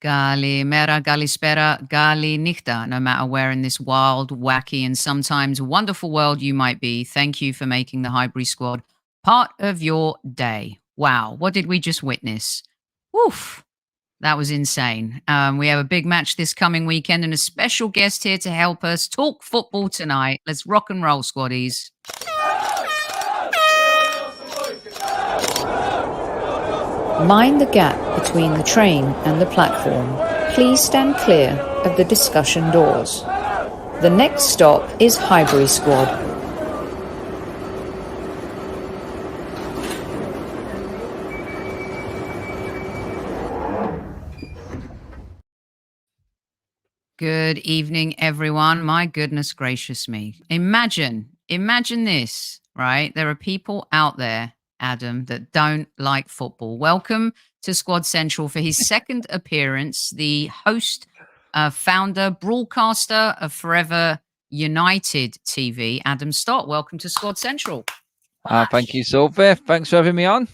Galimera, Galispera, Gali Nichta, no matter where in this wild, wacky, and sometimes wonderful world you might be. Thank you for making the Highbury Squad part of your day. Wow, what did we just witness? Woof, that was insane. We have a big match this coming weekend and a special guest here to help us talk football tonight. Let's rock and roll, squaddies. Mind the gap between the train and the platform. Please stand clear of the discussion doors. The next stop is Highbury Squad. Good evening, everyone. My goodness gracious me. Imagine this, right? There are people out there, Adam, that don't like football. Welcome to Squad Central for his second appearance, the host, founder, broadcaster of Forever United TV, Adam Stott. Welcome to Squad Central. Thank you, Sophie. Thanks for having me on.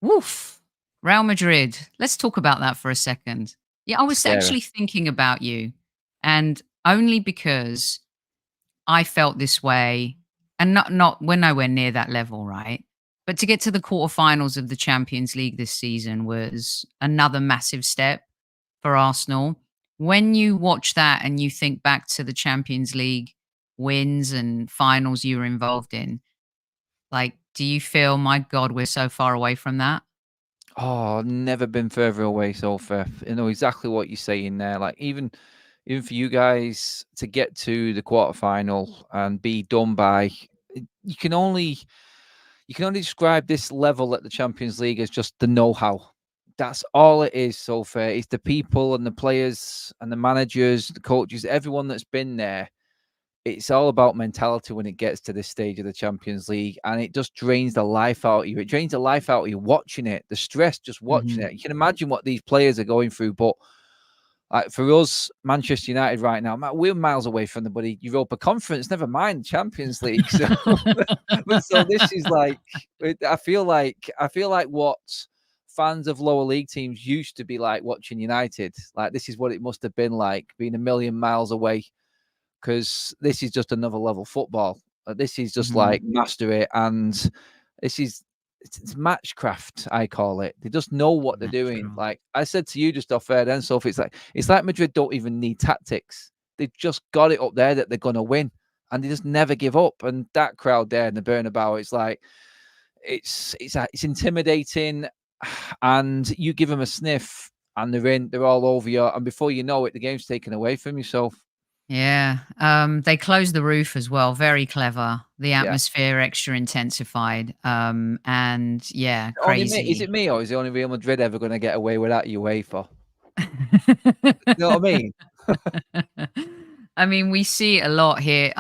Woof. Real Madrid. Let's talk about that for a second. Yeah, I was actually thinking about you, and only because I felt this way, and we're nowhere near that level, right? But to get to the quarterfinals of the Champions League this season was another massive step for Arsenal. When you watch that and you think back to the Champions League wins and finals you were involved in, like, do you feel, my God, we're so far away from that? Oh, never been further away, Sophie. You know exactly what you're saying there. Like even for you guys to get to the quarterfinal and be done by, you can only describe this level at the Champions League as just the know-how. That's all it is, Sophie. It's the people and the players and the managers, the coaches, everyone that's been there. It's all about mentality when it gets to this stage of the Champions League, and it just drains the life out of you. It drains the life out of you watching it, the stress just watching it. You can imagine what these players are going through, but like for us, Manchester United right now, we're miles away from the bloody Europa Conference, never mind Champions League. So, so this is like, I feel like what fans of lower league teams used to be like watching United. Like this is what it must have been like, being a million miles away. Because this is just another level football. This is just like master it, and this is it's matchcraft. I call it. They just know what they're doing. Like I said to you just off air, then Sophie, it's like Madrid don't even need tactics. They've just got it up there that they're gonna win, and they just never give up. And that crowd there in the Bernabeu, it's like it's intimidating, and you give them a sniff, and they're in. They're all over you, and before you know it, the game's taken away from yourself. Yeah. They closed the roof as well. Very clever. The atmosphere extra intensified. And yeah, crazy. Is it me or is the only Real Madrid ever going to get away with that UEFA? You know what I mean? I mean, we see a lot here,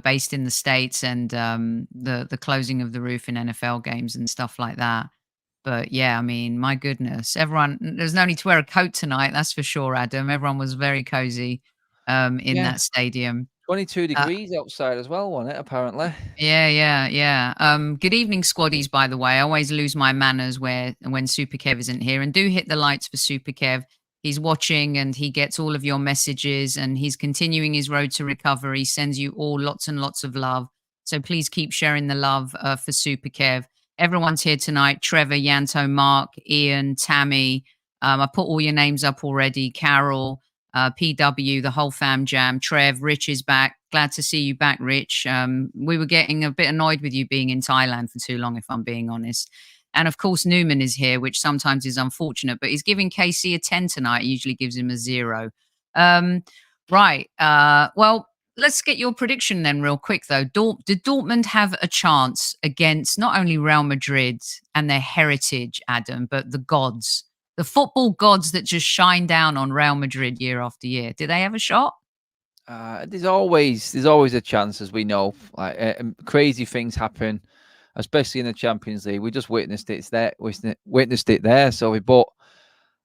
based in the States, and the closing of the roof in NFL games and stuff like that. But yeah, I mean, my goodness, there's no need to wear a coat tonight. That's for sure, Adam. Everyone was very cozy in that stadium. 22 degrees outside as well, wasn't it, apparently? Yeah. Good evening, squaddies, by the way. I always lose my manners when Super Kev isn't here. And do hit the lights for Super Kev. He's watching and he gets all of your messages and he's continuing his road to recovery. Sends you all lots and lots of love. So please keep sharing the love for Super Kev. Everyone's here tonight. Trevor, Yanto, Mark, Ian, Tammy. I put all your names up already. Carol, PW, the whole fam jam. Trev, Rich is back. Glad to see you back, Rich. We were getting a bit annoyed with you being in Thailand for too long, if I'm being honest. And of course, Newman is here, which sometimes is unfortunate, but he's giving KC a 10 tonight. He usually gives him a 0. Right. Well, let's get your prediction then real quick, though. Did Dortmund have a chance against not only Real Madrid and their heritage, Adam, but the gods, the football gods that just shine down on Real Madrid year after year? Did they have a shot? There's always a chance, as we know. Like crazy things happen, especially in the Champions League. We just witnessed it. Witnessed it there. So but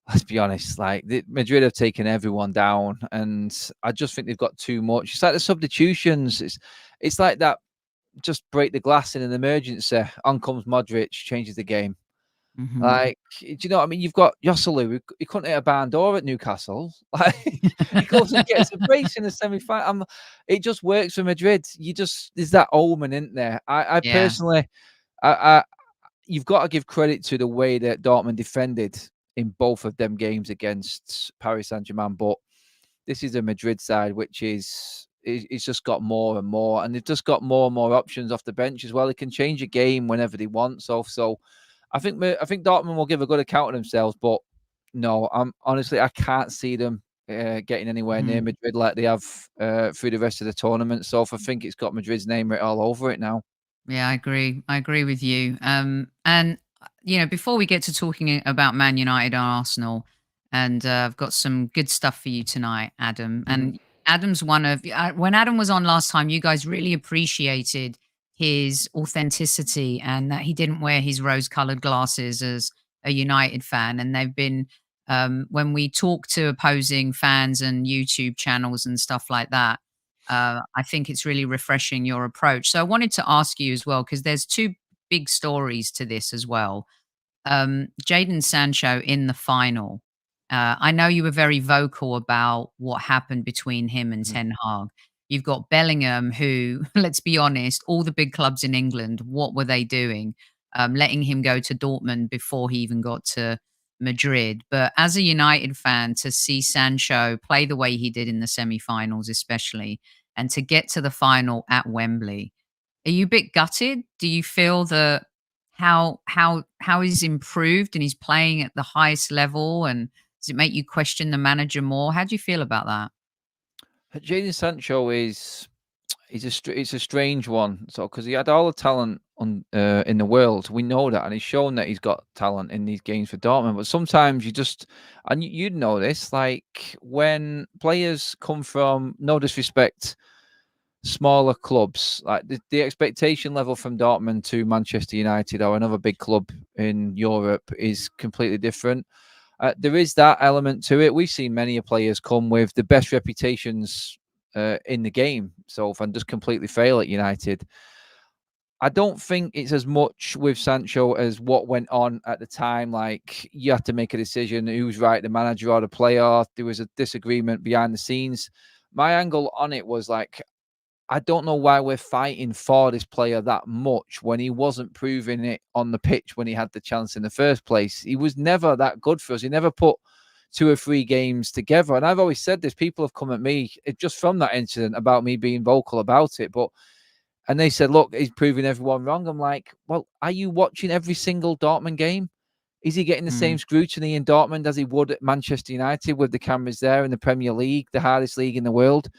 let's be honest, like Madrid have taken everyone down, and I just think they've got too much. It's like the substitutions. It's like that. Just break the glass in an emergency. On comes Modric, changes the game. Mhm. Like, do you know what I mean? You've got Joselu, he couldn't hit a barn door at Newcastle. Like, he goes and gets a brace in the semi-final. It just works for Madrid. There's that omen, isn't there? I Yeah. personally, I you've got to give credit to the way that Dortmund defended in both of them games against Paris Saint-Germain, but this is a Madrid side which is it's just got more and more, and they've just got more and more options off the bench as well. They can change a game whenever they want. So I think Dortmund will give a good account of themselves, but no, honestly I can't see them getting anywhere near Mhm. Madrid like they have through the rest of the tournament. So I think it's got Madrid's name written all over it now. Yeah, I agree. I agree with you. And before we get to talking about Man United and Arsenal, and I've got some good stuff for you tonight, Adam. Mhm. And Adam's one of when Adam was on last time, you guys really appreciated his authenticity and that he didn't wear his rose-colored glasses as a United fan. And they've been when we talk to opposing fans and YouTube channels and stuff like that. I think it's really refreshing your approach. So I wanted to ask you as well, because there's two big stories to this as well. Jadon Sancho in the final. I know you were very vocal about what happened between him and Mhm. Ten Hag. You've got Bellingham, who, let's be honest, all the big clubs in England, what were they doing? Letting him go to Dortmund before he even got to Madrid. But as a United fan, to see Sancho play the way he did in the semi-finals, especially, and to get to the final at Wembley, are you a bit gutted? Do you feel that how he's improved and he's playing at the highest level, and does it make you question the manager more? How do you feel about that? Jadon Sancho it's a strange one. So because he had all the talent in the world, we know that, and he's shown that he's got talent in these games for Dortmund. But sometimes you'd know this, like when players come from, no disrespect, smaller clubs, like the expectation level from Dortmund to Manchester United or another big club in Europe is completely different. There is that element to it. We've seen many players come with the best reputations in the game, so and just completely fail at United. I don't think it's as much with Sancho as what went on at the time. Like you had to make a decision who's right, the manager or the player. There was a disagreement behind the scenes. My angle on it was like, I don't know why we're fighting for this player that much when he wasn't proving it on the pitch when he had the chance in the first place. He was never that good for us. He never put 2 or 3 games together. And I've always said this. People have come at me just from that incident about me being vocal about it. And they said, look, he's proving everyone wrong. I'm like, well, are you watching every single Dortmund game? Is he getting the Mm, same scrutiny in Dortmund as he would at Manchester United with the cameras there in the Premier League, the hardest league in the world?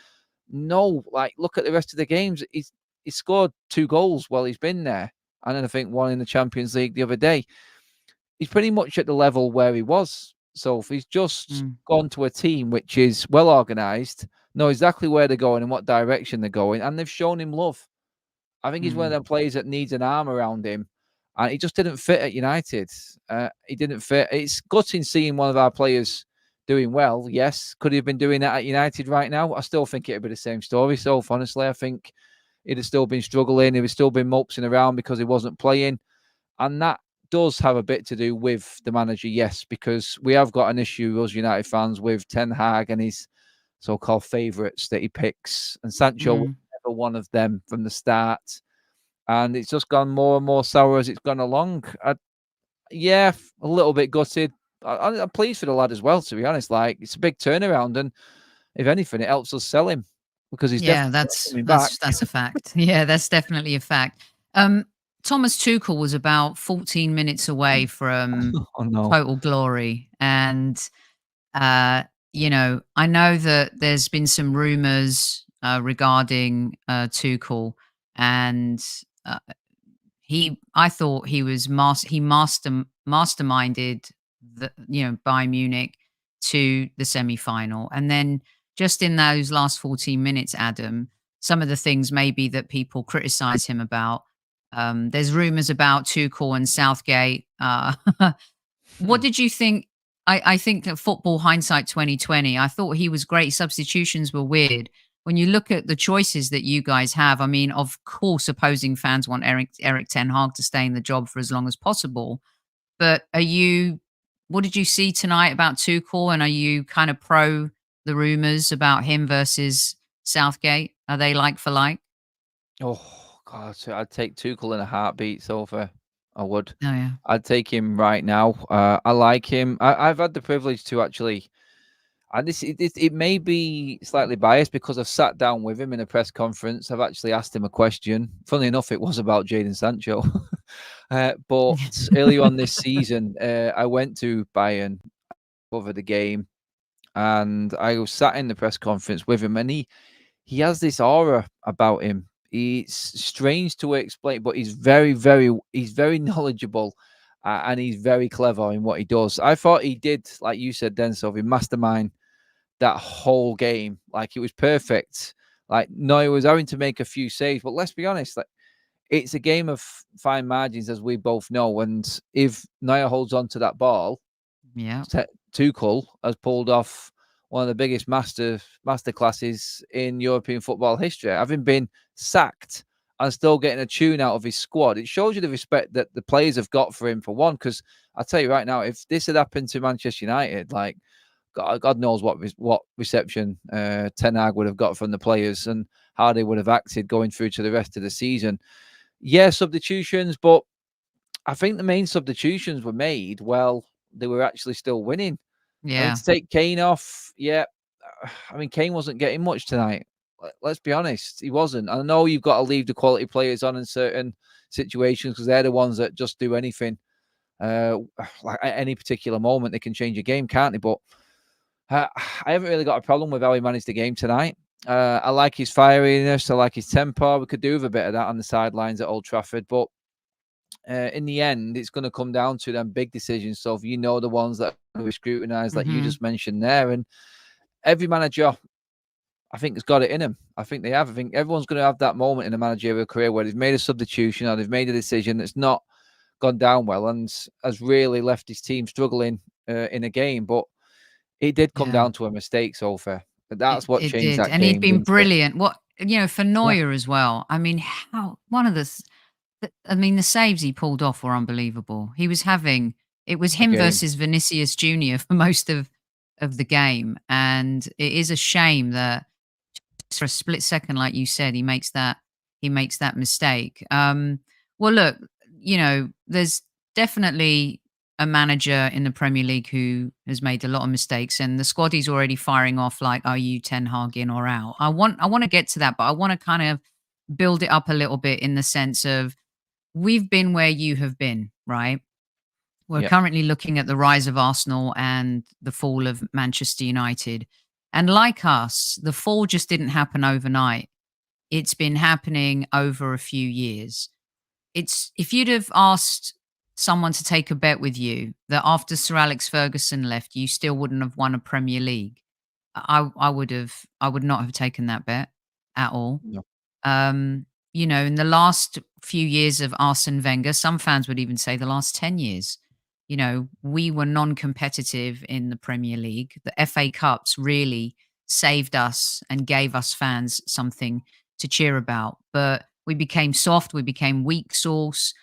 No, like look at the rest of the games. He's scored 2 goals while he's been there, and then I think one in the Champions League the other day. He's pretty much at the level where he was. So if he's just mm, gone to a team which is well organised, know exactly where they're going and what direction they're going, and they've shown him love. I think he's one of mm, them players that needs an arm around him, and he just didn't fit at United. He didn't fit. It's gutting seeing one of our players doing well. Yes, could he have been doing that at United right now? I still think it'd be the same story. So honestly, I think he'd have still been struggling. He'd have still been mopsing around because he wasn't playing, and that does have a bit to do with the manager. Yes, because we have got an issue, us United fans, with Ten Hag and his so-called favourites that he picks, and Sancho was mm. never one of them from the start, and it's just gone more and more sour as it's gone along. Yeah, a little bit gutted. I'm pleased for the lad as well, to be honest. Like it's a big turnaround, and if anything, it helps us sell him because he's Yeah, definitely not that's coming back. that's that's a fact. Yeah, that's definitely a fact. Um, Thomas Tuchel was about 14 minutes away from Oh no. total glory, and Uh, I know that there's been some rumors regarding Tuchel, and uh, I thought he was masterminded the Bayern Munich to the semi-final, and then just in those last 14 minutes, Adam, some of the things maybe that people criticize him about. There's rumors about Tuchel and Southgate. What did you think? I think that football hindsight 2020, I thought he was great. Substitutions were weird. When you look at the choices that you guys have, I mean, of course, opposing fans want Eric Ten Hag to stay in the job for as long as possible. But what did you see tonight about Tuchel? And are you kind of pro the rumors about him versus Southgate? Are they like for like? Oh God, so I'd take Tuchel in a heartbeat, Sofa. I would. Oh, yeah. I'd take him right now. I like him. I've had the privilege to actually, and it may be slightly biased because I've sat down with him in a press conference. I've actually asked him a question. Funnily enough, it was about Jadon Sancho. But earlier on this season, I went to Bayern, cover the game, and I was sat in the press conference with him, and he has this aura about him. It's strange to explain, but he's very knowledgeable, and he's very clever in what he does. I thought he did, like you said, then, Sophie, mastermind that whole game. Like it was perfect. Like Neuer was having to make a few saves, but let's be honest, like it's a game of fine margins, as we both know. And if Neuer holds on to that ball, Yeah. Tuchel has pulled off one of the biggest master classes in European football history, having been sacked and still getting a tune out of his squad. It shows you the respect that the players have got for him, for one. Because I'll tell you right now, if this had happened to Manchester United, like God knows what reception Ten Hag would have got from the players and how they would have acted going through to the rest of the season. Yeah, substitutions, but I think the main substitutions were made while they were actually still winning. I mean, Yeah. to take Kane off, yeah. I mean, Kane wasn't getting much tonight. Let's be honest, he wasn't. I know you've got to leave the quality players on in certain situations because they're the ones that just do anything. Like at any particular moment, they can change a game, can't they? But I haven't really got a problem with how he managed the game tonight. I like his fieriness. I like his temper. We could do with a bit of that on the sidelines at Old Trafford, but in the end, it's going to come down to them big decisions. So if you know the ones that we scrutinise, like you just mentioned there, and every manager, I think, has got it in them. I think they have. I think everyone's going to have that moment in a managerial career where they've made a substitution or they've made a decision that's not gone down well and has really left his team struggling in a game. But it did come Yeah. down to a mistake, so far. But that's what It changed did. that And he'd game, been didn't it? brilliant. For Yeah, Neuer as well. I mean, how one of the saves he pulled off were unbelievable. It was him again. versus Vinicius Junior for most of the game, and it is a shame that just for a split second, like you said, he makes that mistake. Well, look, there's definitely a manager in the Premier League who has made a lot of mistakes, and the squad is already firing off like, "Are you Ten Hag in or out?" I want to get to that, but I want to kind of build it up a little bit in the sense of we've been where you have been, right? We're Yeah, currently looking at the rise of Arsenal and the fall of Manchester United. And like us, the fall just didn't happen overnight. It's been happening over a few years. It's if you'd have asked someone to take a bet with you that after Sir Alex Ferguson left, you still wouldn't have won a Premier League, I would not have taken that bet at all. no, In the last few years of Arsene Wenger, some fans would even say the last 10 years, we were non-competitive in the Premier League. The FA Cups really saved us and gave us fans something to cheer about. But we became soft, we became weak sauce.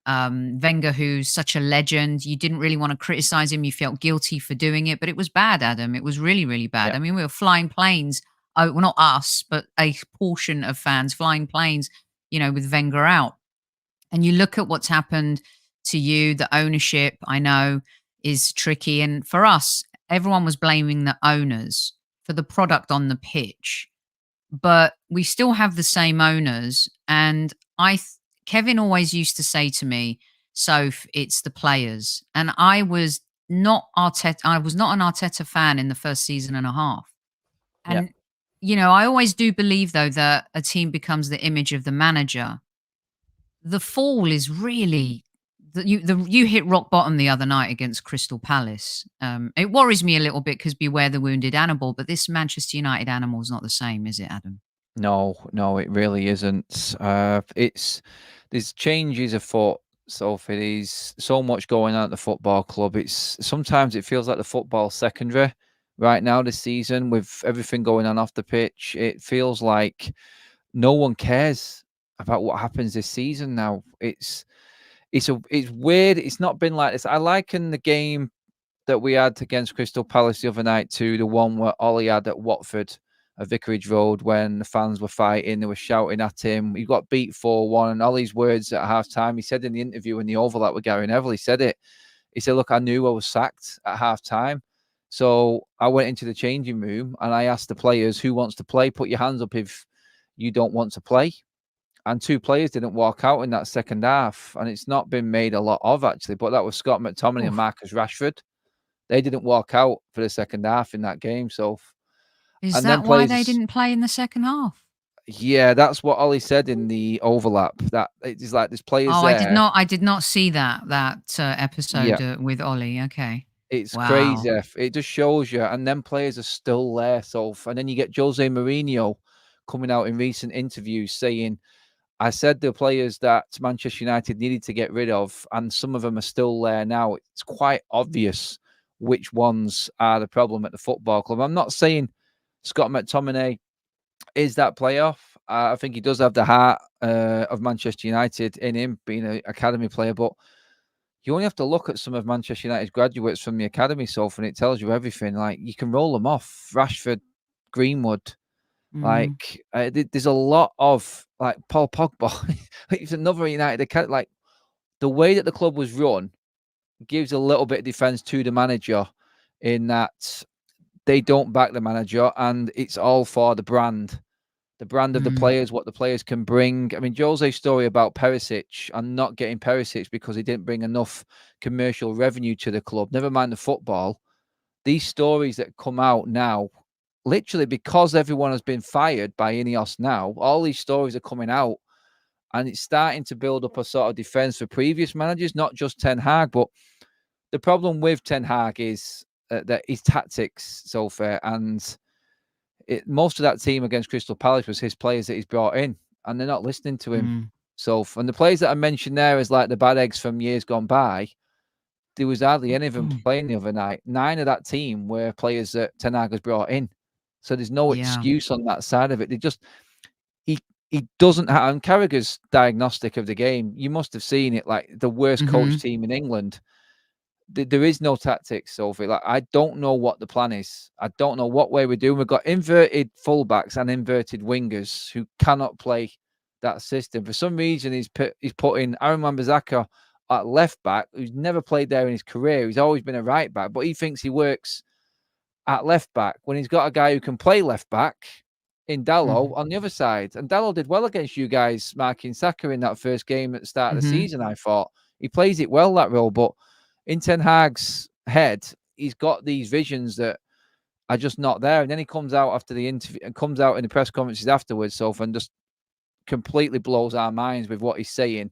Wenger, who's such a legend, you didn't really want to criticize him. You felt guilty for doing it, but it was bad, Adam. It was really, really bad. yeah, I mean, we were flying planes. Oh, well, not us, but a portion of fans flying planes, with Wenger out. And you look at what's happened to you, the ownership, I know, is tricky. And for us, everyone was blaming the owners for the product on the pitch, but we still have the same owners. And Kevin always used to say to me, Soph, it's the players. And I was not Arteta. I was not an Arteta fan in the first season and a half. yeah. And, I always do believe though that a team becomes the image of the manager. The fall is really you hit rock bottom the other night against Crystal Palace. It worries me a little bit because beware the wounded animal, but this Manchester United animal is not the same, is it, Adam? No, no, it really isn't. It's there's changes afoot. So for there's so much going on at the football club. It's sometimes it feels like the football secondary right now this season with everything going on off the pitch. It feels like no one cares about what happens this season now. it's weird. It's not been like this. I liken the game that we had against Crystal Palace the other night to the one where Ollie had at Watford at Vicarage Road when the fans were fighting, they were shouting at him. He got beat 4-1, and Ollie's words at half time, he said in the interview in the overlap with Gary Neville, he said it. He said, look, I knew I was sacked at half time. So I went into the changing room and I asked the players, who wants to play? Put your hands up if you don't want to play. And 2 players didn't walk out in that second half. And it's not been made a lot of, actually. But that was Scott McTominay and Marcus Rashford. They didn't walk out for the second half in that game. So, Is and that then why players, they didn't play in the second half? yeah, that's what Ollie said in the overlap. That it's like there's players Oh, there. I did not see that episode Yeah, with Ollie. Okay. it's Wow. crazy. It just shows you. And then players are still there. So, and then you get Jose Mourinho coming out in recent interviews saying, I said the players that Manchester United needed to get rid of, and some of them are still there now. It's quite obvious which ones are the problem at the football club. I'm not saying Scott McTominay is that player. I think he does have the heart of Manchester United in him, being an academy player. But you only have to look at some of Manchester United's graduates from the academy so far, and it tells you everything. Like, you can roll them off. Rashford, Greenwood. Mm, Like, there's a lot of, like, Paul Pogba. He's another United academy. Like, the way that the club was run gives a little bit of defense to the manager in that they don't back the manager, and it's all for the brand of the mm, players, what the players can bring. I mean, Jose's story about Perisic and not getting Perisic because he didn't bring enough commercial revenue to the club, never mind the football. These stories that come out now, literally because everyone has been fired by Ineos now, all these stories are coming out, and it's starting to build up a sort of defense for previous managers, not just Ten Hag. But the problem with Ten Hag is that his tactics so far, and most of that team against Crystal Palace was his players that he's brought in, and they're not listening to him. mm, So, and the players that I mentioned there as like the bad eggs from years gone by, there was hardly any of them mm. playing the other night. 9 of that team were players that Ten Hag has brought in. So there's no Yeah. excuse on that side of it. They just he he doesn't have. And Carragher's diagnostic of the game, you must have seen it. Like, the worst coach Mm-hmm. team in England. There is no tactics, Sophie. Like, I don't know what the plan is. I don't know what way we're doing. We've got inverted fullbacks and inverted wingers who cannot play that system. For some reason, he's putting Aaron Wan-Bissaka at left back, who's never played there in his career. He's always been a right back, but he thinks he works at left back when he's got a guy who can play left back in Dallo Mm-hmm. on the other side. And Dallo did well against you guys, marking Saka in that first game at the start of the Mm-hmm. season, I thought. He plays it well, that role, but in Ten Hag's head, he's got these visions that are just not there. And then he comes out after the interview and comes out in the press conferences afterwards, Sofa, and just completely blows our minds with what he's saying.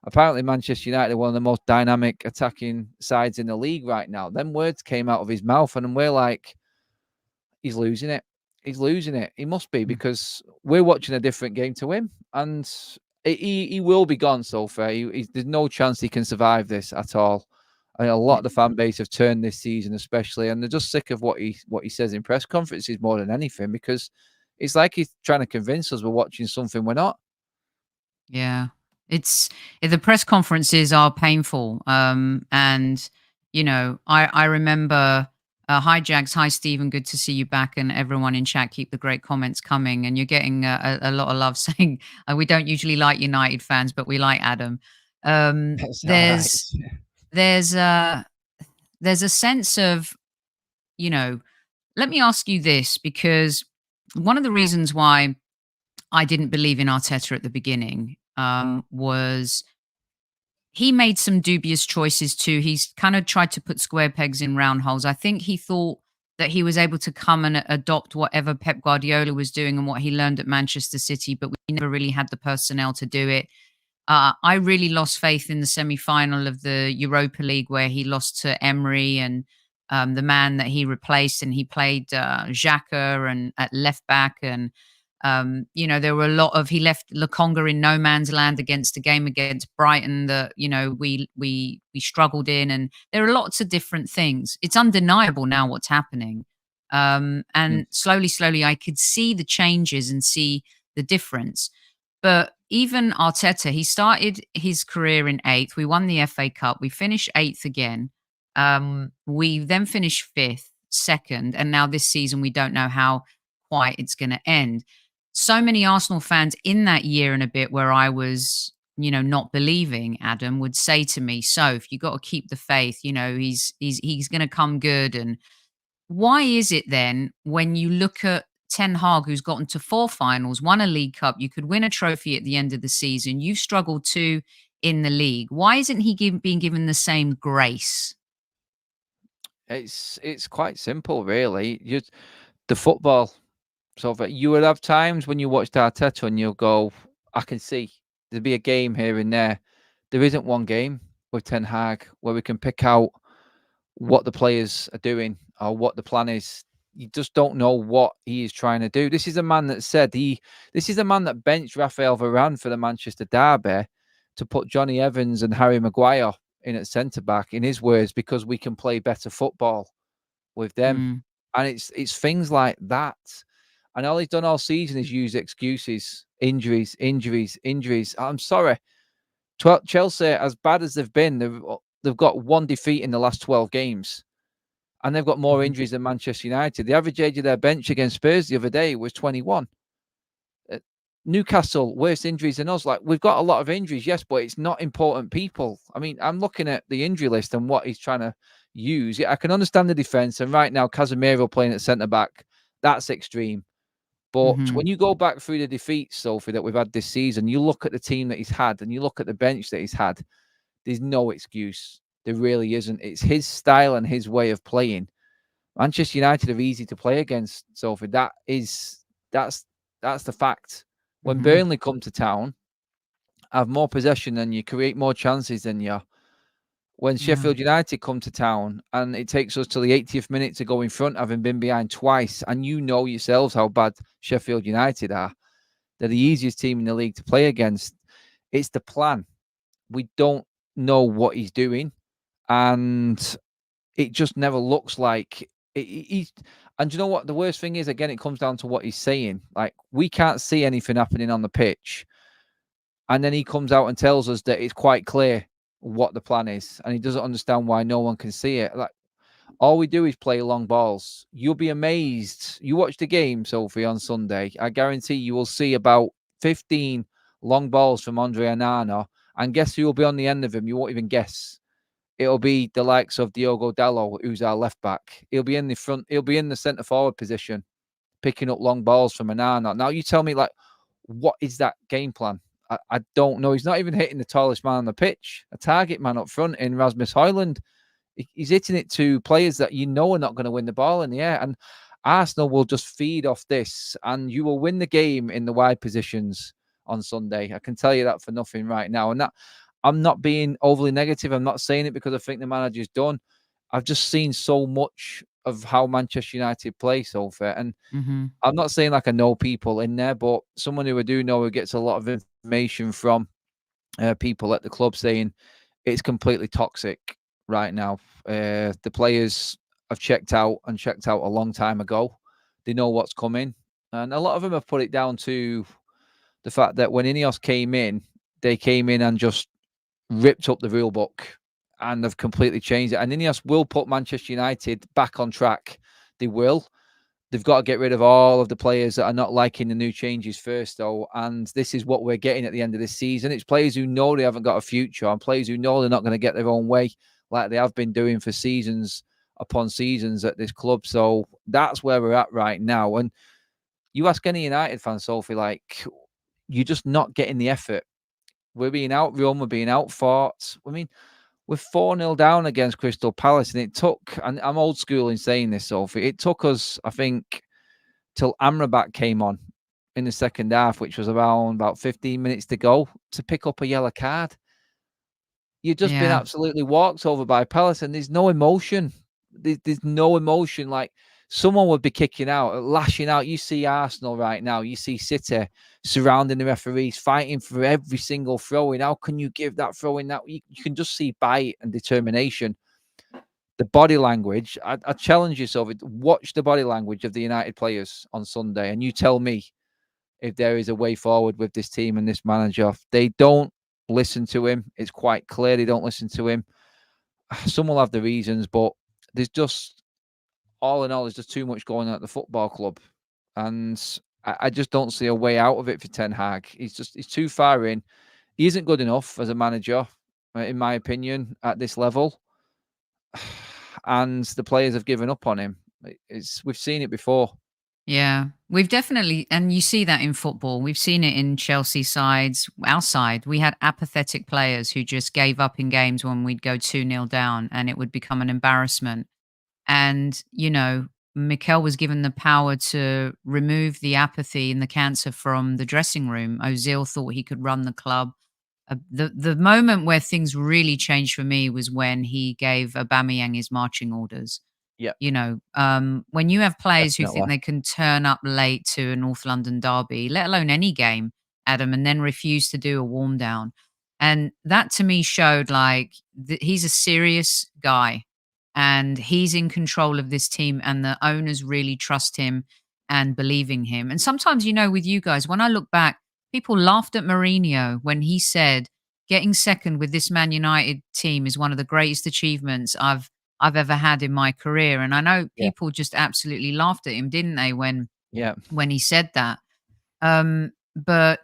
Apparently, Manchester United are one of the most dynamic attacking sides in the league right now. Them words came out of his mouth, and we're like, he's losing it. He's losing it. He must be, because we're watching a different game to him, and he will be gone. So far, there's no chance he can survive this at all. I mean, a lot of the fan base have turned this season, especially, and they're just sick of what he says in press conferences more than anything, because it's like he's trying to convince us we're watching something we're not. Yeah. The press conferences are painful. And I remember hi Jags, hi Stephen, good to see you back, and everyone in chat, keep the great comments coming. And you're getting a lot of love saying we don't usually like United fans, but we like Adam. That's all right. There's there's a there's a sense of, let me ask you this, because one of the reasons why I didn't believe in Arteta at the beginning was he made some dubious choices too. He's kind of tried to put square pegs in round holes. I think he thought that he was able to come and adopt whatever Pep Guardiola was doing and what he learned at Manchester City, but we never really had the personnel to do it. I really lost faith in the semi-final of the Europa League where he lost to Emery and the man that he replaced, and he played Xhaka and at left back, and there were a lot of he left Lokonga in no man's land against a game against Brighton that we struggled in, and there are lots of different things. It's undeniable now what's happening, Mm. and slowly, I could see the changes and see the difference. But even Arteta, he started his career in 8th. We won the FA Cup. We finished 8th again. We then finished 5th, 2nd, and now this season we don't know how quite it's going to end. So many Arsenal fans in that year and a bit where I was, not believing, Adam, would say to me, "Soph, you got to keep the faith. He's going to come good." And why is it then when you look at Ten Hag, who's gotten to 4 finals, won a League Cup, you could win a trophy at the end of the season, you've struggled too in the league. Why isn't he being given the same grace? It's quite simple, really. The football. So you would have times when you watched Arteta and you'll go, I can see there'd be a game here and there. There isn't one game with Ten Hag where we can pick out what the players are doing or what the plan is. You just don't know what he is trying to do. This is a man that said this is a man that benched Raphael Varane for the Manchester derby to put Johnny Evans and Harry Maguire in at centre back, in his words, because we can play better football with them. Mm, And it's things like that. And all he's done all season is use excuses, injuries, injuries, injuries. I'm sorry. Chelsea, as bad as they've been, they've got 1 defeat in the last 12 games. And they've got more mhm, injuries than Manchester United. The average age of their bench against Spurs the other day was 21. Newcastle, worse injuries than us. Like, we've got a lot of injuries, yes, but it's not important people. I mean, I'm looking at the injury list and what he's trying to use. Yeah, I can understand the defence. And right now, Casemiro playing at centre-back, that's extreme. But mhm, when you go back through the defeats, Sophie, that we've had this season, you look at the team that he's had and you look at the bench that he's had, there's no excuse. There really isn't. It's his style and his way of playing. Manchester United are easy to play against, Sophie. That's the fact. When mhm. Burnley come to town, have more possession than you, create more chances than you. When Yeah. Sheffield United come to town and it takes us to the 80th minute to go in front, having been behind twice, and you know yourselves how bad Sheffield United are. They're the easiest team in the league to play against. It's the plan. We don't know what he's doing, and it just never looks like he's. And you know what? The worst thing is, again, it comes down to what he's saying. Like, we can't see anything happening on the pitch, and then he comes out and tells us that it's quite clear what the plan is, and he doesn't understand why no one can see it. Like, all we do is play long balls. You'll be amazed. You watch the game, Sophie, on Sunday. I guarantee you will see about 15 long balls from Andre Onana, and guess who will be on the end of him? You won't even guess. It'll be the likes of Diogo Dalot, who's our left back. He'll be in the front. He'll be in the centre forward position, picking up long balls from Onana. Now, you tell me, like, what is that game plan? I don't know. He's not even hitting the tallest man on the pitch, a target man up front in Rasmus Højlund. He's hitting it to players that you know are not going to win the ball in the air. And Arsenal will just feed off this, and you will win the game in the wide positions on Sunday. I can tell you that for nothing right now. And that, I'm not being overly negative. I'm not saying it because I think the manager's done. I've just seen so much of how Manchester United play so far. And Mhm. I'm not saying like I know people in there, but someone who I do know who gets a lot of information from people at the club saying it's completely toxic right now. The players have checked out a long time ago. They know what's coming. And a lot of them have put it down to the fact that when Ineos came in, they came in and just ripped up the rule book and have completely changed it. And Ineos will put Manchester United back on track. They will. They've got to get rid of all of the players that are not liking the new changes first, though. And this is what we're getting at the end of this season. It's players who know they haven't got a future and players who know they're not going to get their own way like they have been doing for seasons upon seasons at this club. So that's where we're at right now. And you ask any United fan, Sophie, like, you're just not getting the effort. We're being outrun, we're being outfought. I mean, we're 4-0 down against Crystal Palace, and it took, and I'm old school in saying this, Sophie, it took us, I think, till Amrabat came on in the second half, which was around about 15 minutes to go, to pick up a yellow card. You've just been Yeah. absolutely walked over by Palace, and there's no emotion. There's no emotion. Like, someone would be kicking out, lashing out. You see Arsenal right now. You see City surrounding the referees, fighting for every single throw-in. How can you give that throw-in? That you can just see bite and determination. The body language. I challenge you, Sophie. Watch the body language of the United players on Sunday, and you tell me if there is a way forward with this team and this manager. They don't listen to him. It's quite clear they don't listen to him. Some will have the reasons, but there's just, all in all, there's just too much going on at the football club. And I just don't see a way out of it for Ten Hag. He's too far in. He isn't good enough as a manager, in my opinion, at this level. And the players have given up on him. We've seen it before. Yeah, we've definitely, and you see that in football. We've seen it in Chelsea sides. Our side, we had apathetic players who just gave up in games when we'd go 2-0 down and it would become an embarrassment. And, Mikel was given the power to remove the apathy and the cancer from the dressing room. Ozil thought he could run the club. The moment where things really changed for me was when he gave Aubameyang his marching orders. Yeah, When you have players who think definitely. they can turn up late to a North London derby, let alone any game, Adam, and then refuse to do a warm down. And that to me showed like he's a serious guy and he's in control of this team and the owners really trust him and believe in him. And sometimes, with you guys, when I look back, people laughed at Mourinho when he said getting second with this Man United team is one of the greatest achievements I've ever had in my career. And I know Yeah, people just absolutely laughed at him, didn't they, yeah. when he said that. But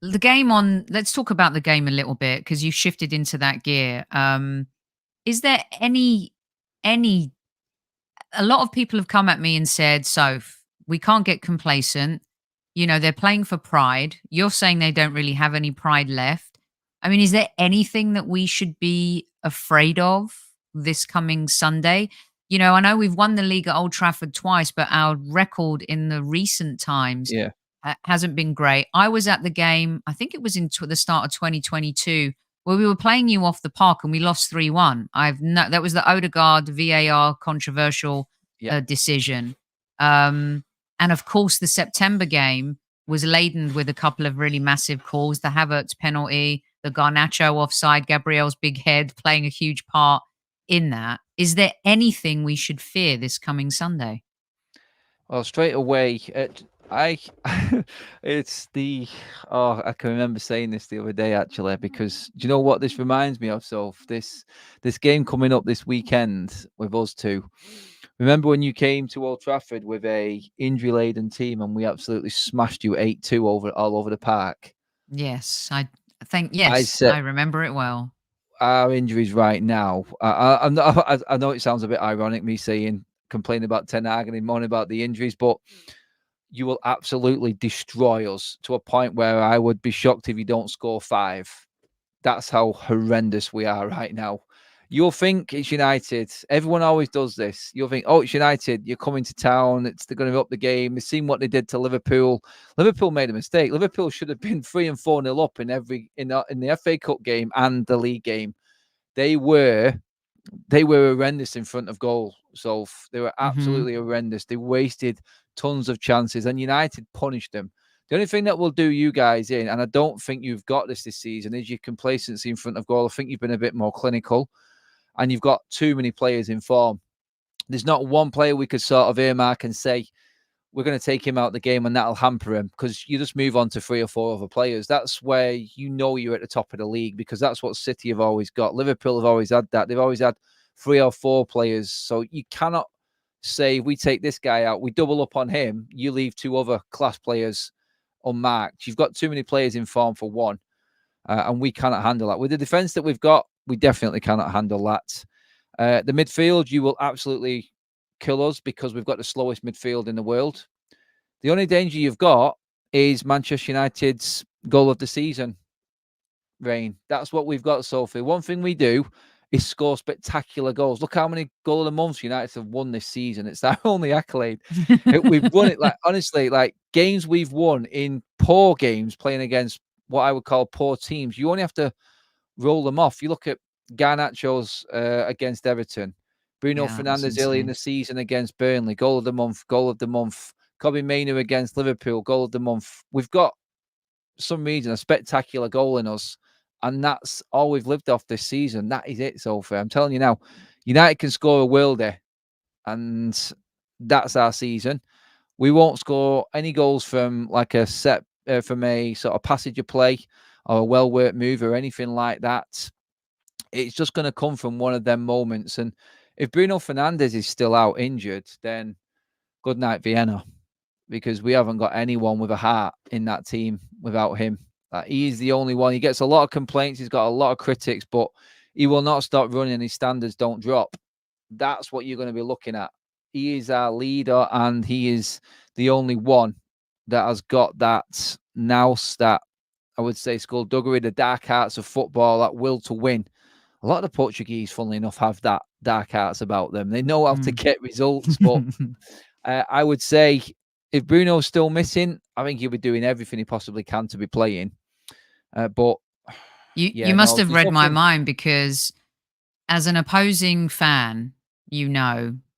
let's talk about the game a little bit because you shifted into that gear. Is there any a lot of people have come at me and said, Soph, we can't get complacent. They're playing for pride. You're saying they don't really have any pride left. I mean, is there anything that we should be afraid of this coming Sunday? I know we've won the league at Old Trafford twice, but our record in the recent times Yeah. hasn't been great. I was at the game, I think it was in the start of 2022, where we were playing you off the park and we lost 3-1. That was the Odegaard VAR controversial Yeah. decision. And of course, the September game was laden with a couple of really massive calls. The Havertz penalty, the Garnacho offside, Gabriel's big head playing a huge part in that. Is there anything we should fear this coming Sunday? Well, straight away, I it's the I can remember saying this the other day actually, because do you know what this reminds me of? So this game coming up this weekend with us two. Remember when you came to Old Trafford with a injury laden team and we absolutely smashed you 8-2 all over the park? Yes, I think I yes, said I remember it well. our injuries right now. I'm not, I know it sounds a bit ironic me saying complaining about Ten Hag and moaning about the injuries, but you will absolutely destroy us to a point where I would be shocked if you don't score 5. That's how horrendous we are right now. You'll think it's United. Everyone always does this. You'll think, oh, it's United. You're coming to town. They're going to up the game. They've seen what they did to Liverpool. Liverpool made a mistake. Liverpool should have been 3 and 4-0 up in the FA Cup game and the league game. They were horrendous in front of goal. So they were absolutely horrendous. They wasted tons of chances and United punished them. The only thing that will do you guys in, and I don't think you've got this season, is your complacency in front of goal. I think you've been a bit more clinical and you've got too many players in form. There's not one player we could sort of earmark and say, we're going to take him out of the game and that'll hamper him, because you just move on to 3 or 4 other players. That's where you're at the top of the league, because that's what City have always got. Liverpool have always had that. They've always had 3 or 4 players. So you cannot say, we take this guy out, we double up on him, you leave 2 other class players unmarked. You've got too many players in form for one, and we cannot handle that. With the defence that we've got, we definitely cannot handle that. The midfield, you will absolutely kill us because we've got the slowest midfield in the world. The only danger you've got is Manchester United's goal of the season reign. That's what we've got, Sophie. One thing we do is score spectacular goals. Look how many goal of the months United have won this season. It's our only accolade. We've won it, like, honestly, like games we've won in poor games playing against what I would call poor teams. You only have to roll them off. You look at Garnacho's against Everton, Bruno Yeah, it was Fernandes early in insane. the season against Burnley, goal of the month, goal of the month. Kobe Mainoo against Liverpool, goal of the month. We've got, for some reason, a spectacular goal in us, and that's all we've lived off this season. That is it, Sophie. I'm telling you now, United can score a worldie, and that's our season. We won't score any goals from like a set, from a sort of passage of play or a well-worked move or anything like that. It's just going to come from one of them moments. And if Bruno Fernandes is still out injured, then good night, Vienna, because we haven't got anyone with a heart in that team without him. He is the only one. He gets a lot of complaints. He's got a lot of critics, but he will not stop running. His standards don't drop. That's what you're going to be looking at. He is our leader, and he is the only one that has got that nous, that I would say skullduggery, the dark arts of football, that will to win. A lot of the Portuguese, funnily enough, have that dark arts about them. They know how to get results, but I would say if Bruno's still missing, I think he'll be doing everything he possibly can to be playing. But you must have read my mind, because as an opposing fan,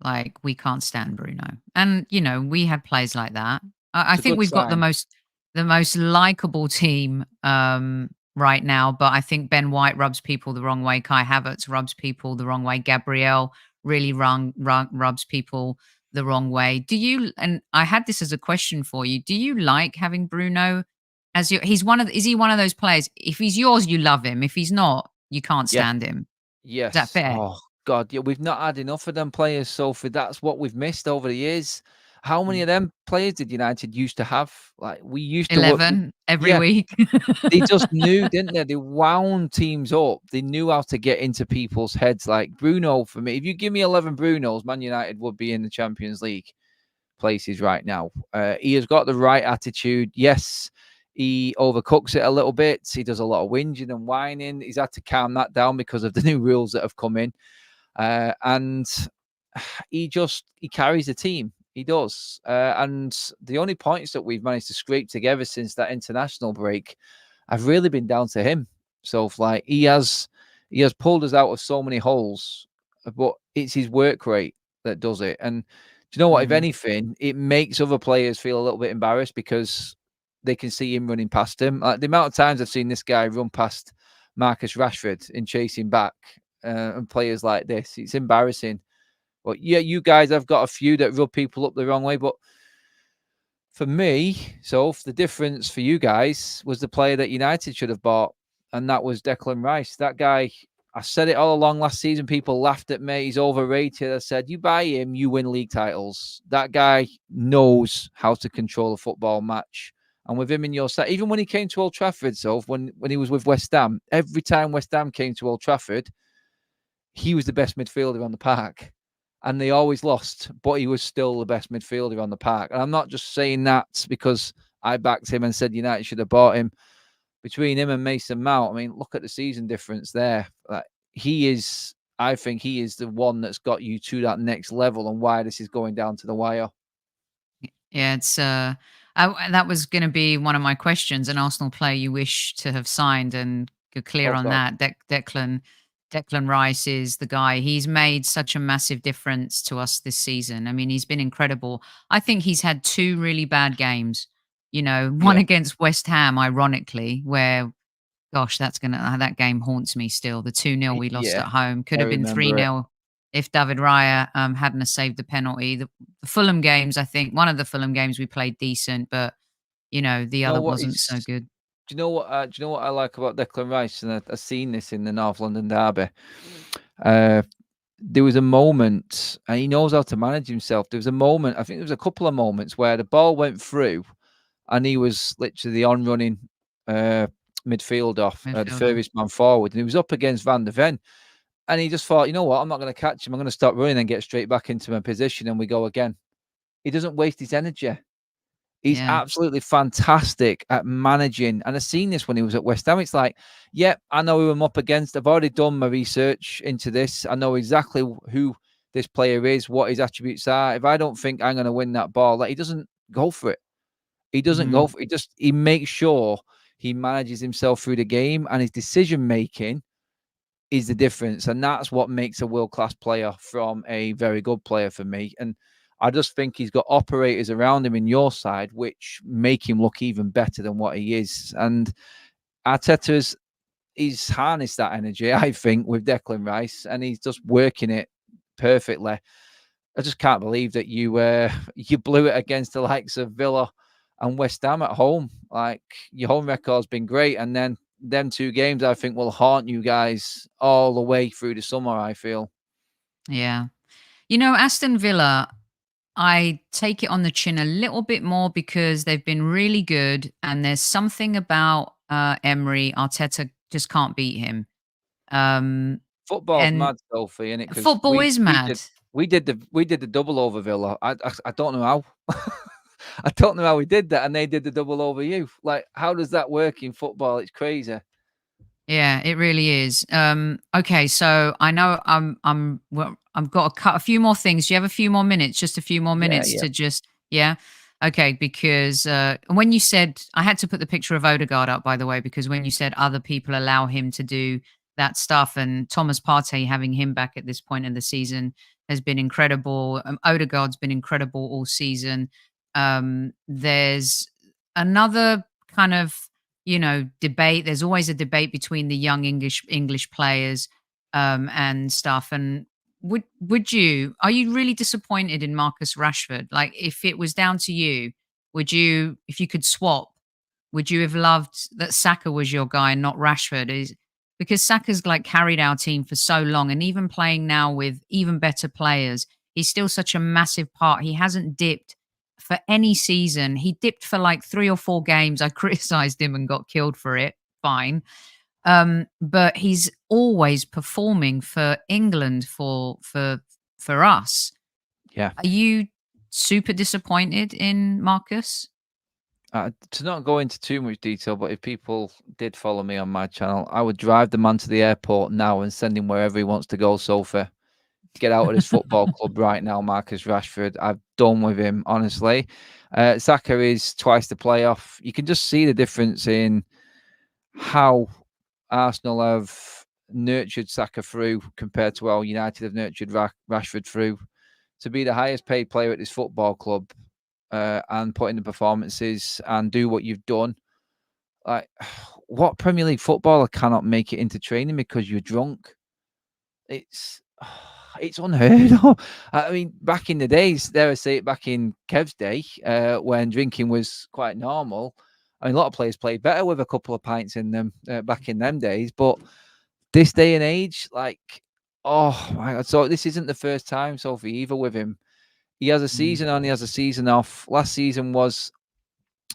like, we can't stand Bruno, and we have players like that. I think we've got the most likable team right now, but I think Ben White rubs people the wrong way. Kai Havertz rubs people the wrong way. Gabriel really rubs people the wrong way. And I had this as a question for you. Do you like having Bruno as is he one of those players? If he's yours, you love him. If he's not, you can't stand him. Yes. Is that fair? Oh God, yeah, we've not had enough of them players, Sophie. That's what we've missed over the years. How many of them players did United used to have? Like, we used to 11 every week. They just knew, didn't they? They wound teams up. They knew how to get into people's heads. Like Bruno, for me, if you give me 11 Brunos, Man United would be in the Champions League places right now. He has got the right attitude. Yes, he overcooks it a little bit. He does a lot of whinging and whining. He's had to calm that down because of the new rules that have come in. And he carries the team. He does. And the only points that we've managed to scrape together since that international break have really been down to him. So, like, he has pulled us out of so many holes, but it's his work rate that does it. And do you know what? If anything, it makes other players feel a little bit embarrassed because they can see him running past him. Like, the amount of times I've seen this guy run past Marcus Rashford in chasing back, and players like this, it's embarrassing. But yeah, you guys have got a few that rub people up the wrong way. But for me, so the difference for you guys was the player that United should have bought, and that was Declan Rice. That guy, I said it all along last season. People laughed at me. He's overrated. I said, you buy him, you win league titles. That guy knows how to control a football match. And with him in your side, even when he came to Old Trafford, so when he was with West Ham, every time West Ham came to Old Trafford, he was the best midfielder on the park. And they always lost, but he was still the best midfielder on the park. And I'm not just saying that because I backed him and said United should have bought him. Between him and Mason Mount, I mean, look at the season difference there. Like, I think he is the one that's got you to that next level, and why this is going down to the wire. Yeah, it's that was going to be one of my questions. An Arsenal player you wish to have signed, and you're clear on that. Declan Rice is the guy. He's made such a massive difference to us this season. I mean, he's been incredible. I think he's had 2 really bad games. One against West Ham, ironically, where, gosh, that game haunts me still. The 2-0 we lost at home could have been 3-0 if David Raya hadn't saved the penalty. The Fulham games, I think one of the Fulham games we played decent, but the other wasn't so good. Do you know what I like about Declan Rice? And I've seen this in the North London derby. There was a moment, and he knows how to manage himself. There was a moment, I think there was a couple of moments where the ball went through, and he was literally on running midfielder, the furthest man forward, and he was up against Van der Ven. And he just thought, you know what, I'm not going to catch him. I'm going to stop running and get straight back into my position, and we go again. He doesn't waste his energy. He's absolutely fantastic at managing. And I've seen this when he was at West Ham. It's like, I know who I'm up against. I've already done my research into this. I know exactly who this player is, what his attributes are. If I don't think I'm going to win that ball, he doesn't go for it. He doesn't go for it. He makes sure he manages himself through the game, and his decision-making is the difference. And that's what makes a world-class player from a very good player for me. And I just think he's got operators around him in your side which make him look even better than what he is. And Arteta's he's harnessed that energy, I think, with Declan Rice, and he's just working it perfectly. I just can't believe that you you blew it against the likes of Villa and West Ham at home. Like, your home record's been great, and then them two games I think will haunt you guys all the way through the summer, I feel. Yeah. Aston Villa, I take it on the chin a little bit more because they've been really good, and there's something about Emery Arteta just can't beat him. Um, Football's and mad, Sophie, innit? Because football is we mad. did we did the double over Villa. I don't know how. I don't know how we did that, and they did the double over you. Like, how does that work in football? It's crazy. Yeah, it really is. Okay, so I know well, I've got to cut a few more things. Do you have a few more minutes? Just a few more Yeah, minutes yeah. to just yeah. Okay, because when you said I had to put the picture of Odegaard up, by the way, because when you said other people allow him to do that stuff, and Thomas Partey having him back at this point in the season has been incredible. Odegaard's been incredible all season. There's another kind of debate. There's always a debate between the young English players and stuff. And would you are you really disappointed in Marcus Rashford? Like, if it was down to you, would you, if you could swap, would you have loved that Saka was your guy and not Rashford? Is because Saka's like carried our team for so long, and even playing now with even better players, he's still such a massive part. He hasn't dipped for any season. He dipped for like 3 or 4 games. I criticized him and got killed for it. Fine. But he's always performing for England for us. Yeah. Are you super disappointed in Marcus? To not go into too much detail, but if people did follow me on my channel, I would drive the man to the airport now and send him wherever he wants to go. Sophie, get out of this football club right now, Marcus Rashford. I've done with him, honestly. Saka is twice the playoff. You can just see the difference in how Arsenal have nurtured Saka through compared to how United have nurtured Rashford through. To be the highest paid player at this football club and put in the performances and do what you've done. Like, what Premier League footballer cannot make it into training because you're drunk? It's it's unheard of. I mean, back in the days, dare I say it, back in Kev's day, when drinking was quite normal. I mean, a lot of players played better with a couple of pints in them back in them days. But this day and age, like, oh my God. So this isn't the first time, Sophie, either with him. He has a Mm. season on, he has a season off. Last season was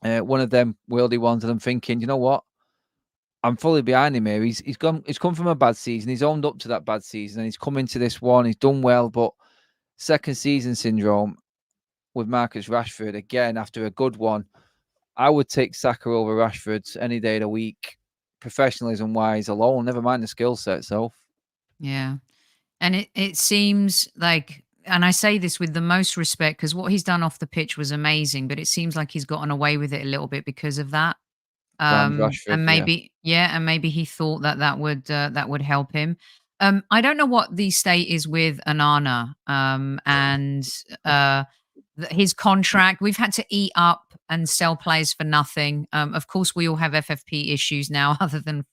one of them worldy ones, and I'm thinking, you know what? I'm fully behind him here. He's come from a bad season. He's owned up to that bad season, and he's come into this one. He's done well, but second season syndrome with Marcus Rashford again after a good one. I would take Saka over Rashford any day of the week, professionalism wise alone. Never mind the skill set. So Yeah. And it seems like, and I say this with the most respect, because what he's done off the pitch was amazing, but it seems like he's gotten away with it a little bit because of that. Rams Rashford, And yeah, maybe, yeah, and maybe he thought that that would help him. I don't know what the state is with Onana, and his contract. We've had to eat up and sell players for nothing. Of course, we all have FFP issues now, other than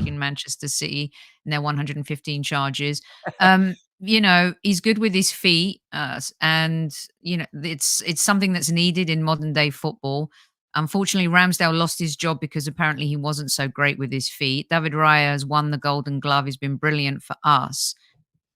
in Manchester City and their 115 charges. He's good with his feet, and it's something that's needed in modern day football. Unfortunately, Ramsdale lost his job because apparently he wasn't so great with his feet. David Raya has won the Golden Glove. He's been brilliant for us.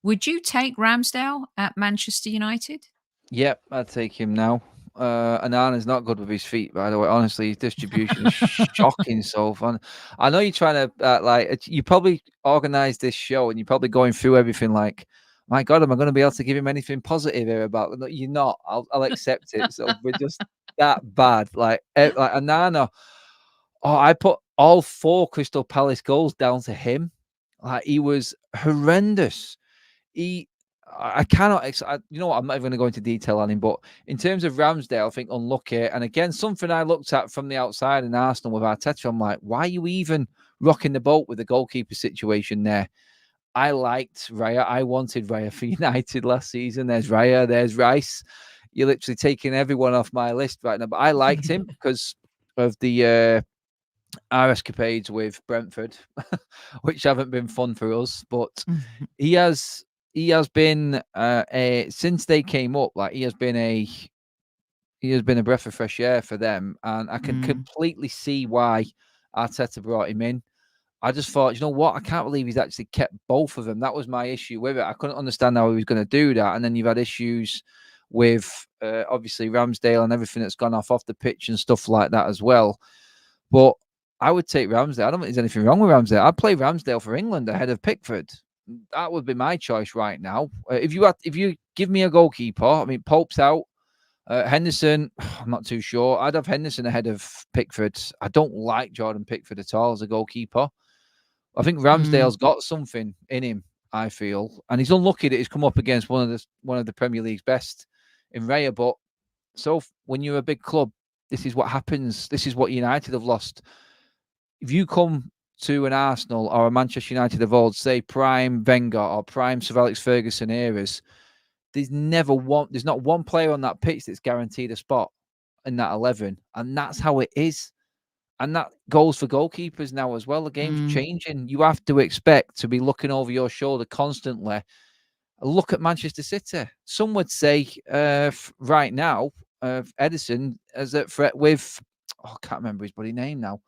Would you take Ramsdale at Manchester United? yep, I'd take him now. Anana's not good with his feet, by the way. Honestly, his distribution is shocking so fun. I know you're trying to you probably organized this show and you're probably going through everything like, my God, am I going to be able to give him anything positive here about it? No, you're not. I'll accept it. So we're just that bad. Like Anana. Oh, I put all 4 Crystal Palace goals down to him. Like, he was horrendous. I cannot. You know what? I'm not even going to go into detail on him. But in terms of Ramsdale, I think unlucky. And again, something I looked at from the outside in Arsenal with Arteta, I'm like, why are you even rocking the boat with the goalkeeper situation there? I liked Raya. I wanted Raya for United last season. There's Raya. There's Rice. You're literally taking everyone off my list right now. But I liked him because of the our escapades with Brentford, which haven't been fun for us. But he has he has been since they came up, like he has been a breath of fresh air for them, and I can completely see why Arteta brought him in. I just thought, you know what? I can't believe he's actually kept both of them. That was my issue with it. I couldn't understand how he was going to do that. And then you've had issues with obviously Ramsdale and everything that's gone off the pitch and stuff like that as well. But I would take Ramsdale. I don't think there's anything wrong with Ramsdale. I'd play Ramsdale for England ahead of Pickford. That would be my choice right now. If you give me a goalkeeper, I mean, Pope's out. Henderson, I'm not too sure. I'd have Henderson ahead of Pickford. I don't like Jordan Pickford at all as a goalkeeper. I think Ramsdale's got something in him, I feel. And he's unlucky that he's come up against one of the Premier League's best in Raya. But so when you're a big club, this is what happens. This is what United have lost. If you come to an Arsenal or a Manchester United of old, say prime Wenger or prime Sir Alex Ferguson eras, there's not one player on that pitch that's guaranteed a spot in that 11. And that's how it is. And that goes for goalkeepers now as well. The game's changing. You have to expect to be looking over your shoulder constantly. Look at Manchester City. Some would say right now, Edison as a threat with, I can't remember his bloody name now.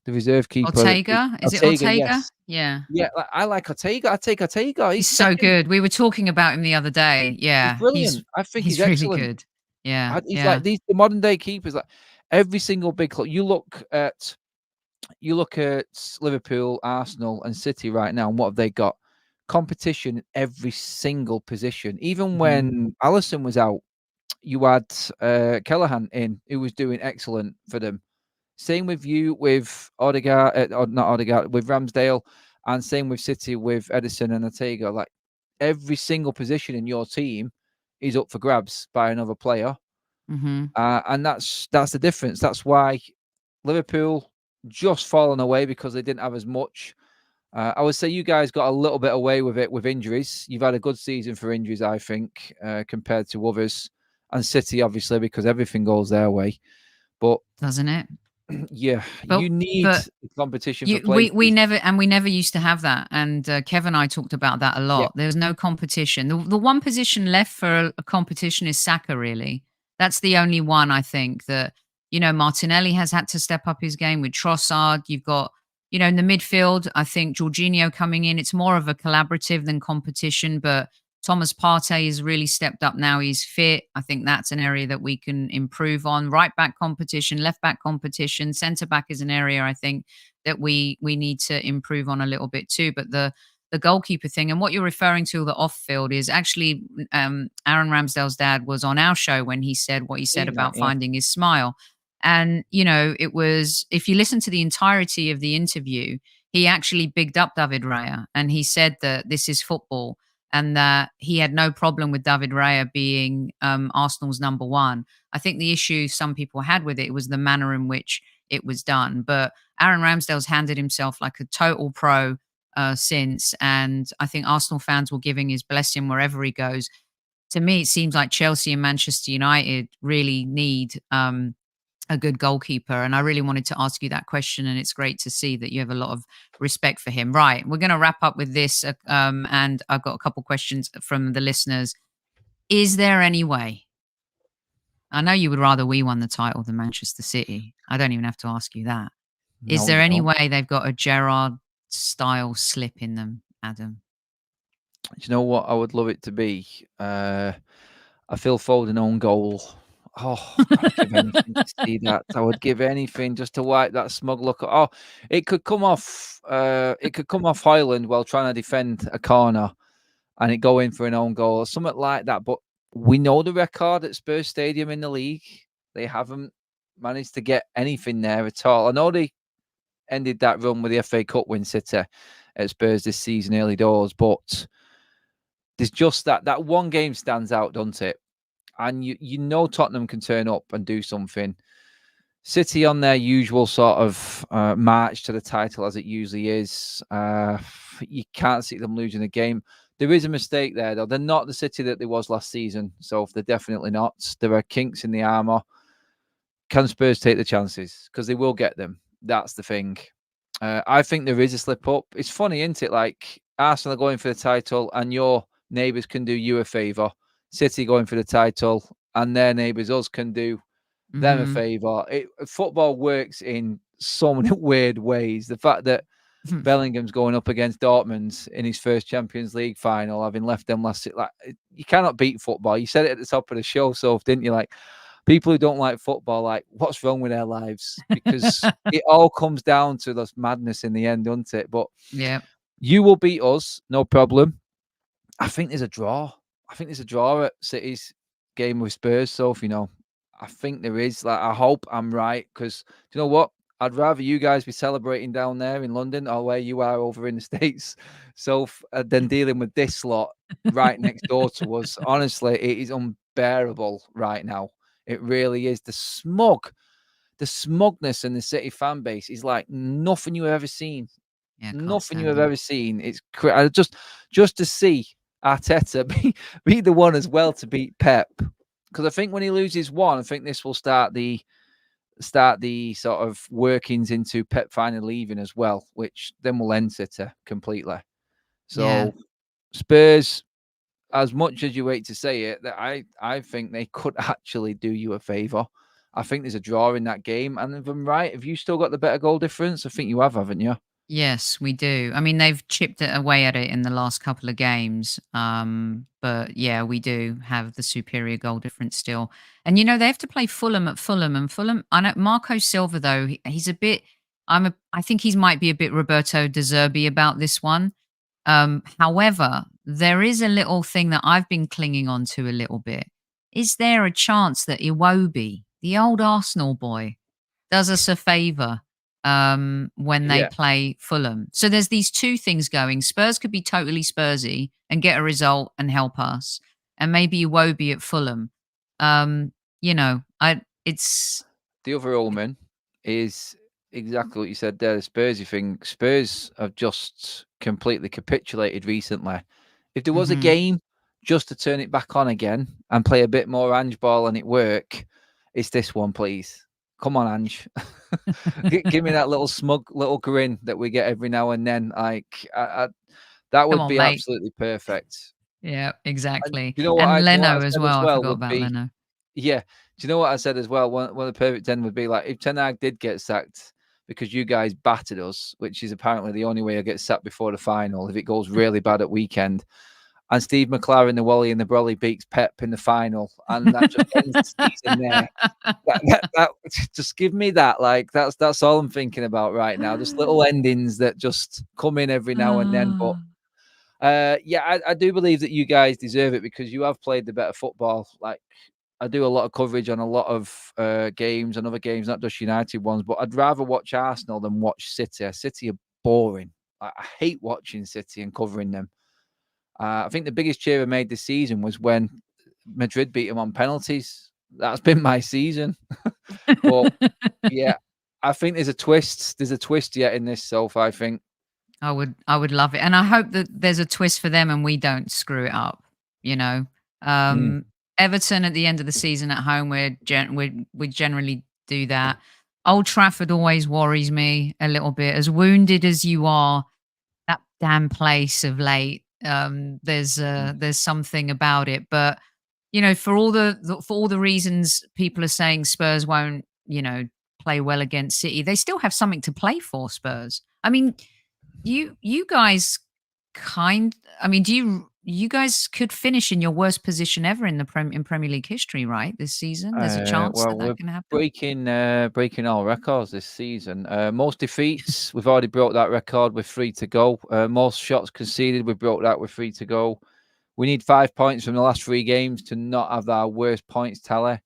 The reserve keeper. Ortega? Is it Ortega? Yes. Yeah. Yeah, I like Ortega. I take Ortega. He's so good. We were talking about him the other day. Yeah. He's brilliant. I think he's really excellent. Good. Yeah. He's like the modern day keepers. Like every single big club. You look at Liverpool, Arsenal, and City right now, and what have they got? Competition in every single position. Even when Alisson was out, you had Kellehan in, who was doing excellent for them. Same with Odegaard, not Odegaard, with Ramsdale, and same with City with Edison and Ortega. Like every single position in your team is up for grabs by another player, and that's the difference. That's why Liverpool just fallen away because they didn't have as much. I would say you guys got a little bit away with it with injuries. You've had a good season for injuries, I think, compared to others, and City obviously because everything goes their way. But doesn't it? Yeah, you need competition for places. We never used to have that. And Kev and I talked about that a lot. Yeah. There's no competition. The one position left for a competition is Saka, really. That's the only one, I think, that, Martinelli has had to step up his game with Trossard. You've got, in the midfield, I think Jorginho coming in. It's more of a collaborative than competition, but Thomas Partey has really stepped up now. He's fit. I think that's an area that we can improve on. Right back competition, left back competition, centre back is an area I think that we need to improve on a little bit too. But the goalkeeper thing and what you're referring to, the off field, is actually Aaron Ramsdale's dad was on our show when he said what he said about finding his smile. And, it was, if you listen to the entirety of the interview, he actually bigged up David Raya and he said that this is football. And that he had no problem with David Raya being Arsenal's number one. I think the issue some people had with it was the manner in which it was done. But Aaron Ramsdale's handed himself like a total pro since. And I think Arsenal fans will give him his blessing wherever he goes. To me, it seems like Chelsea and Manchester United really need a good goalkeeper. And I really wanted to ask you that question. And it's great to see that you have a lot of respect for him. Right. We're going to wrap up with this. And I've got a couple questions from the listeners. Is there any way? I know you would rather we won the title than Manchester City. I don't even have to ask you that. Is there any way they've got a Gerrard style slip in them, Adam? Do you know what I would love it to be? A Phil Foden own goal. Oh, I'd give anything to see that. I would give anything just to wipe that smug look. Oh, it could come off. It could come off Highland while trying to defend a corner, and it go in for an own goal or something like that. But we know the record at Spurs Stadium in the league. They haven't managed to get anything there at all. I know they ended that run with the FA Cup win City at Spurs this season, early doors, but there's just that one game stands out, doesn't it? And you know Tottenham can turn up and do something. City on their usual sort of march to the title as it usually is. You can't see them losing a game. There is a mistake there, though. They're not the City that they was last season. So they're definitely not. There are kinks in the armour. Can Spurs take the chances? Because they will get them. That's the thing. I think there is a slip up. It's funny, isn't it? Like Arsenal are going for the title and you're neighbours can do you a favour. City going for the title, and their neighbours, us, can do them a favour. Football works in so many weird ways. The fact that Bellingham's going up against Dortmund in his first Champions League final, having left them last. Like, you cannot beat football. You said it at the top of the show, Soph, didn't you? Like, people who don't like football, like, what's wrong with their lives? Because it all comes down to this madness in the end, doesn't it? But yeah, you will beat us, no problem. I think there's a draw. I think there's a draw at City's game with Spurs, Soph. I think there is. Like, I hope I'm right, because do you know what? I'd rather you guys be celebrating down there in London or where you are over in the States, than dealing with this lot right next door to us. Honestly, it is unbearable right now. It really is. The smugness in the City fan base is like nothing you've ever seen. yeah, Nothing you have ever seen. It's just to see Arteta be the one as well to beat Pep. Because I think when he loses one, I think this will start the sort of workings into Pep finally leaving as well, which then will end City completely. So Spurs, as much as you hate to say it, that I think they could actually do you a favour. I think there's a draw in that game. And if I'm right, have you still got the better goal difference? I think you have, haven't you? Yes, we do. I mean, they've chipped it away at it in the last couple of games. But yeah, we do have the superior goal difference still. And they have to play Fulham at Fulham, and Fulham. I know Marco Silva though. He's a bit. I think he might be a bit Roberto De Zerbi about this one. However, there is a little thing that I've been clinging on to a little bit. Is there a chance that Iwobi, the old Arsenal boy, does us a favour when they play Fulham? So there's these two things going. Spurs could be totally Spursy and get a result and help us, and maybe Iwobi at Fulham. It's the other omen is exactly what you said there. The Spursy thing. Spurs have just completely capitulated recently. If there was a game just to turn it back on again and play a bit more Ange ball and it work, it's this one, please. Come on, Ange. Give me that little smug little grin that we get every now and then. Like, that would be absolutely perfect. Yeah, exactly. And you know what? And Leno as well. I forgot would about be, Leno. Yeah. Do you know what I said as well? One of the perfect 10 would be like, if Ten Hag did get sacked because you guys battered us, which is apparently the only way I get sacked before the final, if it goes really bad at weekend, and Steve McLaren, the Wally and the Brolly beats Pep in the final, and that just ends the season there. That just give me that. Like, that's all I'm thinking about right now. Just little endings that just come in every now and then. But I do believe that you guys deserve it because you have played the better football. Like, I do a lot of coverage on a lot of games and other games, not just United ones. But I'd rather watch Arsenal than watch City. City are boring. I hate watching City and covering them. I think the biggest cheer I made this season was when Madrid beat them on penalties. That's been my season. But yeah, I think there's a twist. There's a twist yet in this, Soph, I think. I would love it. And I hope that there's a twist for them and we don't screw it up, Everton at the end of the season at home, we generally do that. Old Trafford always worries me a little bit. As wounded as you are, that damn place of late, there's something about it. But for all the reasons people are saying Spurs won't, play well against City, they still have something to play for. Spurs. I mean, you guys you guys could finish in your worst position ever in Premier League history, right? This season, there's a chance that can happen. Breaking all records this season. Most defeats, we've already broke that record with 3 to go. Most shots conceded, we broke that with 3 to go. We need 5 points from the last 3 games to not have our worst points tally,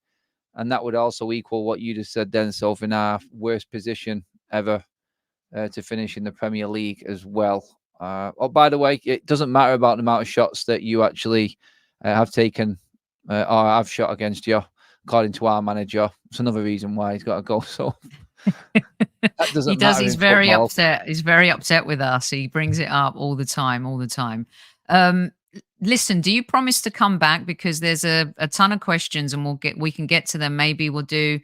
and that would also equal what you just said then, Sophie, in our worst position ever to finish in the Premier League as well. By the way, it doesn't matter about the amount of shots that you actually have taken or have shot against you, according to our manager. It's another reason why he's got to go. So that doesn't he does. matter. He's very upset. He's very upset with us. He brings it up all the time. Listen, do you promise to come back? Because there's a ton of questions and we can get to them. Maybe we'll do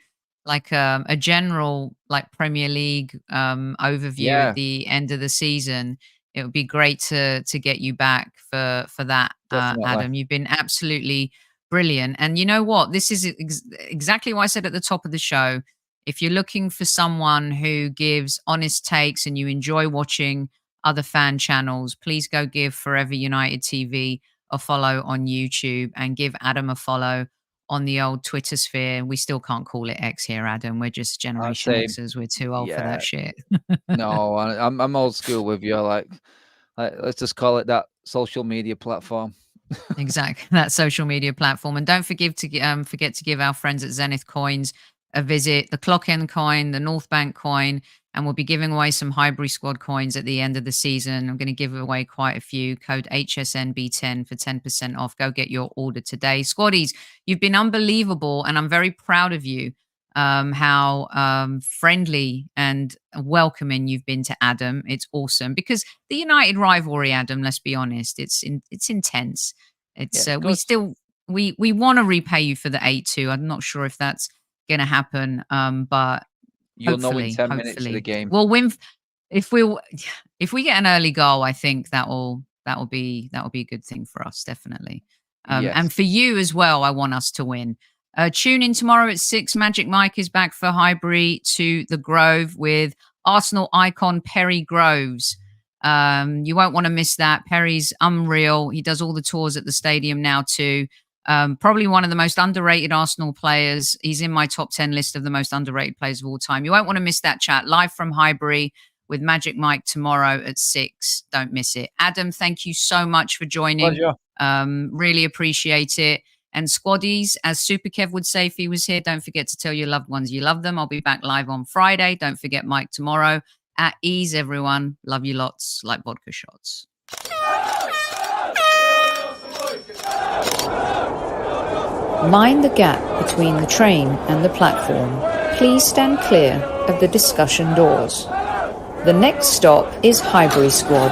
like a general like Premier League overview at the end of the season. it would be great to get you back for that, Definitely. Adam. You've been absolutely brilliant. And you know what? This is exactly what I said at the top of the show. If you're looking for someone who gives honest takes and you enjoy watching other fan channels, please go give Forever United TV a follow on YouTube and give Adam a follow on the old Twitter sphere. We still can't call it X here, Adam. We're just I'd Generation say, Xers. We're too old for yeah, that shit. no, I'm old school with you. Like, let's just call it that social media platform. Exactly, that social media platform. And don't forget to give our friends at Zenith Coins a visit. The Clock End coin, the North Bank coin, and we'll be giving away some Highbury Squad coins at the end of the season. I'm going to give away quite a few. Code HSNB10 for 10% off. Go get your order today. Squaddies, you've been unbelievable, and I'm very proud of you. How friendly and welcoming you've been to Adam. It's awesome because the United rivalry, Adam, let's be honest, it's intense. It's Yeah, we good. still we want to repay you for the 8-2. I'm not sure if that's going to happen, but You'll know in hopefully, 10 minutes of the hopefully game. we'll win. If we if we get an early goal, I think that will be a good thing for us, definitely. Yes. And for you as well, I want us to win. Tune in tomorrow at 6. Magic Mike is back for Highbury to the Grove with Arsenal icon Perry Groves. You won't want to miss that. Perry's unreal. He does all the tours at the stadium now too. Probably one of the most underrated Arsenal players. He's in my top 10 list of the most underrated players of all time. You won't want to miss that chat live from Highbury with Magic Mike tomorrow at 6. Don't miss it. Adam, thank you so much for joining. Pleasure. Really appreciate it. And squaddies, as Super Kev would say if he was here, don't forget to tell your loved ones you love them. I'll be back live on Friday. Don't forget Mike tomorrow. At ease, everyone. Love you lots like vodka shots. Mind the gap between the train and the platform. Please stand clear of the discussion doors. The next stop is Highbury Squad.